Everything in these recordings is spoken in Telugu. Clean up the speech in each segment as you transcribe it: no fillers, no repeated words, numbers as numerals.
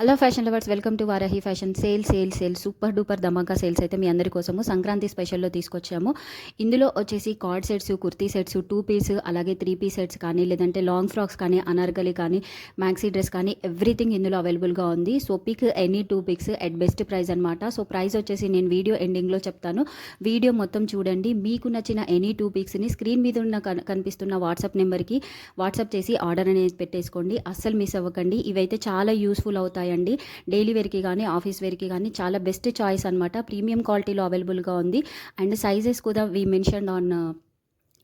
Hello fashion lovers, welcome to Varahi fashion. Sale super duper ధమాకా సేల్స్ అయితే మీ అందరి కోసము సంక్రాంతి స్పెషల్లో తీసుకొచ్చాము. ఇందులో వచ్చేసి coord sets, kurti sets, 2 piece అలాగే 3 పీస్ సెట్స్ కానీ, లేదంటే లాంగ్ ఫ్రాక్స్ కానీ, అనార్కలి కానీ, మ్యాక్సీ డ్రెస్ కానీ ఎవ్రీథింగ్ ఇందులో అవైలబుల్గా ఉంది. So pick any 2 picks at best price అనమాట. సో ప్రైస్ వచ్చేసి నేను వీడియో ఎండింగ్లో చెప్తాను. వీడియో మొత్తం చూడండి. మీకు నచ్చిన ఎనీ 2 పిక్స్ని స్క్రీన్ మీద ఉన్న కనిపిస్తున్న వాట్సాప్ నెంబర్కి వాట్సాప్ చేసి ఆర్డర్ అనేది పెట్టేసుకోండి. అస్సలు మిస్ అవ్వకండి. ఇవైతే చాలా యూస్ఫుల్ అవుతాయి అండి. డైలీ వేర్కి కానీ, ఆఫీస్ వేర్కి కానీ చాలా బెస్ట్ చాయిస్ అనమాట. ప్రీమియం క్వాలిటీలో అవైలబుల్గా ఉంది. అండ్ సైజెస్ కూడా we mention on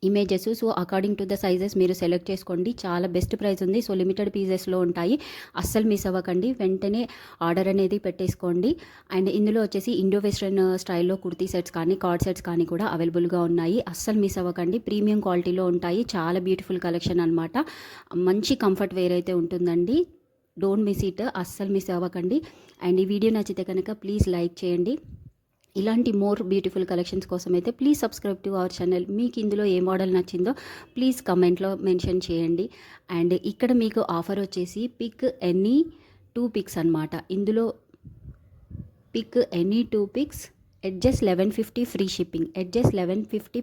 images. So according to the sizes మీరు సెలెక్ట్ చేసుకోండి. చాలా బెస్ట్ ప్రైస్ ఉంది. సో లిమిటెడ్ పీసెస్లో ఉంటాయి. అస్సలు మిస్ అవ్వకండి. వెంటనే ఆర్డర్ అనేది పెట్టేసుకోండి. అండ్ ఇందులో వచ్చేసి ఇండో వెస్ట్రన్ స్టైల్లో కుర్తీ సెట్స్ కానీ, కార్డ్ సెట్స్ కానీ కూడా అవైలబుల్గా ఉన్నాయి. అస్సలు మిస్ అవ్వకండి. ప్రీమియం క్వాలిటీలో ఉంటాయి. చాలా బ్యూటిఫుల్ కలెక్షన్ అనమాట. మంచి కంఫర్ట్ వేర్ అయితే ఉంటుందండి. Don't miss it. అస్సలు మిస్ అవ్వకండి. అండ్ ఈ వీడియో నచ్చితే కనుక ప్లీజ్ లైక్ చేయండి. ఇలాంటి మోర్ బ్యూటిఫుల్ కలెక్షన్స్ కోసం అయితే please subscribe to our channel. మీకు ఇందులో ఏ మోడల్ నచ్చిందో ప్లీజ్ కమెంట్లో మెన్షన్ చేయండి. అండ్ ఇక్కడ మీకు ఆఫర్ వచ్చేసి పిక్ ఎనీ 2 పిక్స్ అనమాట. ఇందులో pick any 2 picks at just 1150 free shipping. At just 1150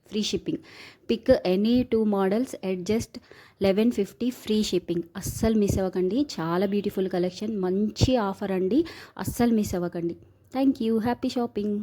free shipping. Pick any 2 models at just 1150 free shipping. అస్సలు మిస్ అవ్వకండి. చాలా బ్యూటిఫుల్ కలెక్షన్, మంచి ఆఫర్ అండి. అస్సలు మిస్ అవ్వకండి. Thank you. Happy shopping.